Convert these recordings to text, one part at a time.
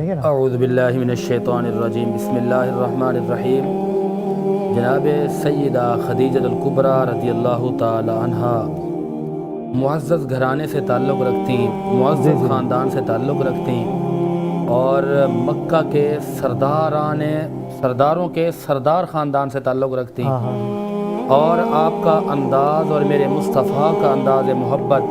اعوذ باللہ من الشیطان الرجیم بسم اللہ الرحمن الرحیم۔ جناب سیدہ خدیجہ الکبریٰ رضی اللہ تعالی عنہا معزز گھرانے سے تعلق رکھتی، معزز خاندان سے تعلق رکھتی اور مکہ کے سرداروں کے سردار خاندان سے تعلق رکھتی، اور آپ کا انداز اور میرے مصطفیٰ کا انداز محبت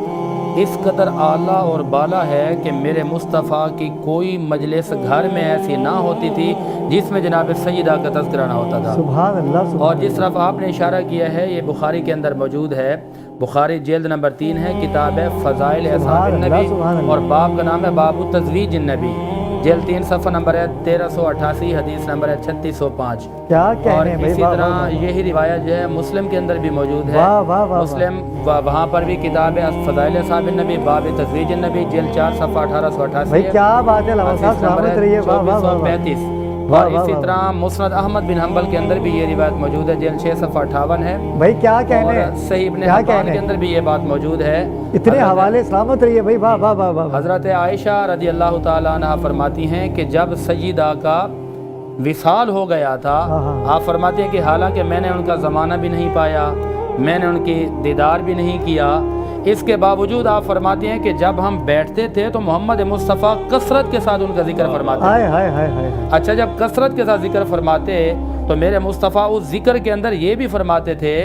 اس قدر اعلیٰ اور بالا ہے کہ میرے مصطفیٰ کی کوئی مجلس گھر میں ایسی نہ ہوتی تھی جس میں جناب سیدہ کا تذکرہ نہ ہوتا تھا۔ سبحان اللہ۔ اور جس طرف آپ نے اشارہ کیا ہے یہ بخاری کے اندر موجود ہے، بخاری جلد نمبر 3 ہے، کتاب ہے فضائل اصحاب النبی، اور باب کا نام ہے باب تزویج النبی، جلد 3 صفحہ نمبر ہے 1388، حدیث نمبر ہے 3605۔ اور اسی طرح یہی روایت جو ہے مسلم کے اندر بھی موجود ہے، مسلم وہاں پر بھی کتاب ہے فضائل اصحاب النبی باب تزویج النبی، جلد 4 صفحہ 1888، کیا بات ہے، 2435۔ اور اسی طرح مسند احمد بن حنبل کے اندر بھی یہ روایت موجود ہے، جلد 6 صفحہ 58 ہے۔ بھائی کیا کہنے، اور صحیح ابن حبان کے اندر بھی یہ بات موجود ہے۔ اتنے حوالے سلامت رہیے بھائی، واہ واہ واہ واہ۔ حضرت عائشہ رضی اللہ تعالیٰ عنہ فرماتی ہیں کہ جب سیدہ کا وصال ہو گیا تھا، آپ فرماتی ہیں کہ حالانکہ میں نے ان کا زمانہ بھی نہیں پایا، میں نے ان کی دیدار بھی نہیں کیا، اس کے باوجود آپ فرماتی ہیں کہ جب ہم بیٹھتے تھے تو محمد مصطفیٰ کثرت کے ساتھ ان کا ذکر فرماتے تھے۔ اچھا، جب کثرت کے ساتھ ذکر فرماتے تو میرے مصطفیٰ اس ذکر کے اندر یہ بھی فرماتے تھے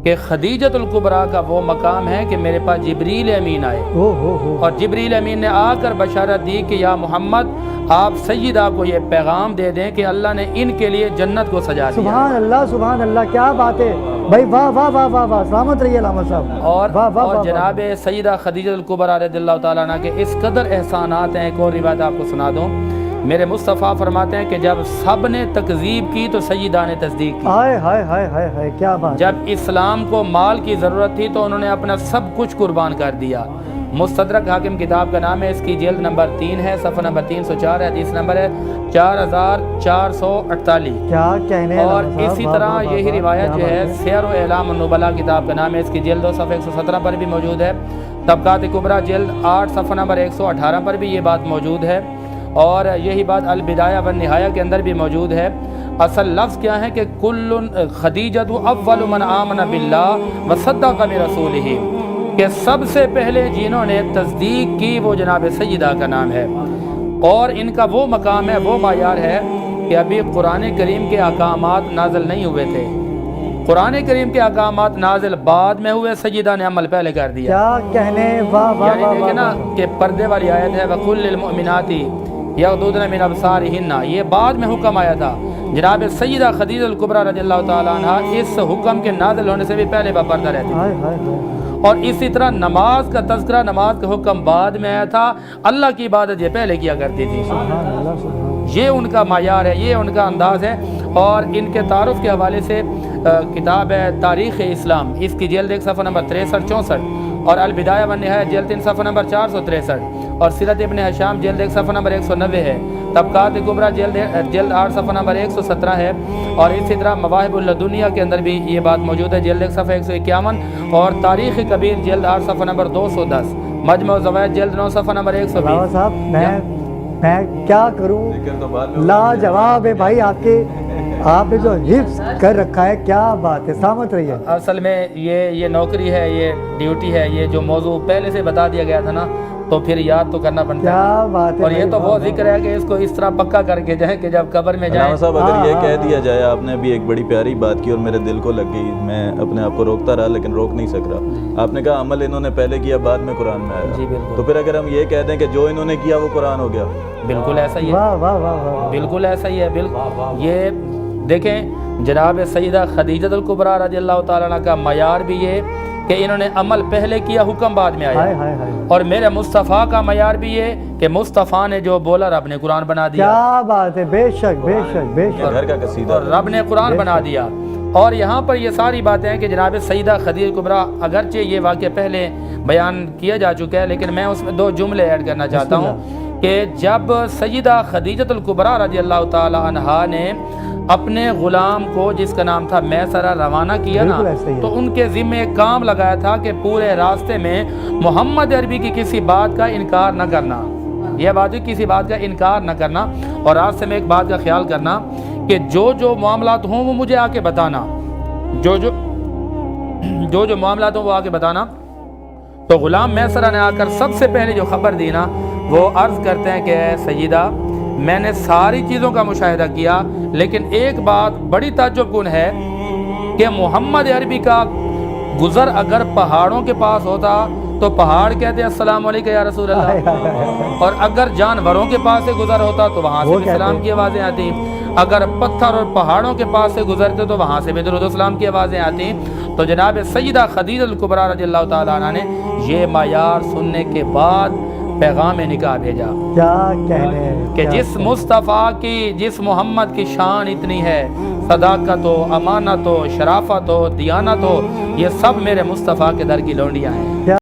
کہ خدیجہ الکبریٰ کا وہ مقام ہے کہ میرے پاس جبریل امین آئے، اور جبریل امین نے آ کر بشارت دی کہ یا محمد آپ سیدہ کو یہ پیغام دے دیں کہ اللہ نے ان کے لیے جنت کو سجا دیا۔ سبحان اللہ سبحان اللہ، کیا بات ہے بھائی، واہ واہ واہ واہ واہ، سلامت رہیے علامہ صاحب۔ اور جناب سیدہ خدیجہ الکبریٰ رضی اللہ تعالیٰ عنہ کے اس قدر احسانات ہیں، ایک اور روایت آپ کو سنا دوں۔ میرے مصطفیٰ فرماتے ہیں کہ جب سب نے تکذیب کی تو سیدہ نے تصدیق کی۔ ہائے ہائے ہائے ہائے ہائے، کیا بات۔ جب اسلام کو مال کی ضرورت تھی تو انہوں نے اپنا سب کچھ قربان کر دیا۔ مستدرک حاکم کتاب کا نام ہے، اس کی جلد نمبر 3 ہے، صفحہ نمبر 304 ہے، حدیث نمبر ہے 4448۔ کیا کہنے۔ اور اسی طرح یہی روایت جو ہے سیر و اعلام النبلاء کتاب کا نام ہے، اس کی جلد 2 صفحہ 117 پر بھی موجود ہے، طبقات کبریٰ جلد 8 صفحہ نمبر 118 پر بھی یہ بات موجود ہے، اور یہی بات البدایہ والنہایہ کے اندر بھی موجود ہے۔ اصل لفظ کیا ہے کہ کل خدیجۃ اول من آمن باللہ وصدق برسولہ، کہ سب سے پہلے جنہوں نے تصدیق کی وہ جناب سیدہ کا نام ہے، اور ان کا وہ مقام ہے، وہ معیار ہے کہ ابھی قرآن کریم کے احکامات نازل نہیں ہوئے تھے، قرآن کریم کے احکامات نازل بعد میں ہوئے، سیدہ نے عمل پہلے کر دیا۔ کیا کہنے، واہ واہ یعنی واہ دیکھیں نا کہ پردے والی آیت ہے وَقُلْ لِلْمُؤْمِنَاتِ يَغْضُضْنَ مِنْ أَبْصَارِهِنَّ، یہ بعد میں حکم آیا تھا۔ جناب سیدہ خدیجہ الکبریٰ رضی اللہ تعالیٰ عنہ اس حکم کے نازل ہونے سے بھی پہلے باپردہ رہتی تھی۔ اور اسی طرح نماز کا تذکرہ، نماز کا حکم بعد میں آیا تھا، اللہ کی عبادت یہ پہلے کیا کرتی تھی۔ یہ ان کا معیار ہے، یہ ان کا انداز ہے۔ اور ان کے تعارف کے حوالے سے کتاب ہے تاریخ اسلام، اس کی جلد 1 صفحہ نمبر 63-64، اور البدایہ والنہایہ جلد 3 صفحہ نمبر 463، اور سیرت ابن ہشام جلد 1 صفحہ نمبر 190 ہے، طبقات کبریٰ جلد 8 صفحہ نمبر 117 ہے، اور اسی طرح مواہب اللدنیہ کے اندر بھی یہ بات موجود ہے، جلد 1 صفحہ 151، اور تاریخ کبیر جلد 8 صفحہ نمبر 210، مجمع الزوائد جلد 9 صفحہ نمبر 120۔ صاحب میں کیا کروں، لاجواب ہے بھائی، آپ نے جو حفظ کر رکھا ہے، کیا بات ہے، سلامت رہیے۔ اصل میں یہ نوکری ہے، یہ ڈیوٹی ہے، یہ جو موضوع پہلے سے بتا دیا گیا تھا نا تو پھر یاد تو کرنا پڑتا ہے۔ کیا بات ہے، اور یہ تو وہ ذکر ہے کہ اس کو اس طرح پکا کر کے جائیں کہ جب قبر میں جائیں۔ صاحب اگر یہ کہہ دیا جائے، آپ نے ابھی ایک بڑی پیاری بات کی اور میرے دل کو لگ گئی، میں اپنے آپ کو روکتا رہا لیکن روک نہیں سک رہا۔ آپ نے کہا عمل انہوں نے پہلے کیا بعد میں قرآن میں آیا، جی بالکل۔ تو پھر اگر ہم یہ کہہ دیں کہ جو انہوں نے کیا وہ قرآن ہو گیا، بالکل ایسا ہی ہے، واہ واہ واہ واہ، بالکل ایسا ہی ہے۔ یہ دیکھیں جناب سیدہ خدیجہ الکبریٰ رضی اللہ تعالیٰ عنہ کا معیار بھی یہ کہ انہوں نے عمل پہلے کیا، حکم بعد میں آیا، اور میرے مصطفیٰ کا معیار بھی یہ کہ مصطفیٰ نے جو بولا رب نے قرآن بنا دیا۔ کیا بات ہے، بے شک بے شک بے شک، گھر کا قصیدہ، اور رب نے قرآن بنا دیا۔ اور یہاں پر یہ ساری باتیں ہیں کہ جناب سیدہ خدیجہ الکبریٰ، اگرچہ یہ واقعہ پہلے بیان کیا جا چکا ہے لیکن میں اس میں 2 جملے ایڈ کرنا چاہتا ہوں کہ جب سیدہ خدیجہ الکبریٰ رضی اللہ تعالی عنہا نے اپنے غلام کو جس کا نام تھا میسرہ روانہ کیا نا، تو ان کے ذمہ کام لگایا تھا کہ پورے راستے میں محمد عربی کی کسی بات کا انکار نہ کرنا، یہ بات ہے کسی بات کا انکار نہ کرنا، اور آج سے میں ایک بات کا خیال کرنا کہ جو معاملات ہوں وہ مجھے آ کے بتانا، جو معاملات ہوں وہ آ کے بتانا۔ تو غلام میسرہ نے آ کر سب سے پہلے جو خبر دی نا، وہ عرض کرتے ہیں کہ اے سیدہ، میں نے ساری چیزوں کا مشاہدہ کیا، لیکن ایک بات بڑی تعجب کن ہے کہ محمد عربی کا گزر اگر پہاڑوں کے پاس ہوتا تو پہاڑ کہتے ہیں السلام علیکم یا رسول اللہ، اور اگر جانوروں کے پاس سے گزر ہوتا تو وہاں سے بھی سلام کی آوازیں آتی، اگر پتھر اور پہاڑوں کے پاس سے گزرتے تو وہاں سے بھی درود و سلام کی آوازیں آتی۔ تو جناب سیدہ خدیجہ الکبریٰ رضی اللہ تعالیٰ عنہ نے یہ معیار سننے کے بعد پیغام نکاح بھیجا کیا کہنے ہیں، کہ کیا جس مصطفیٰ کی، جس محمد کی شان اتنی ہے، صداقت ہو، امانت ہو، شرافت ہو، دیانت ہو، یہ سب میرے مصطفیٰ کے در کی لونڈیاں ہیں۔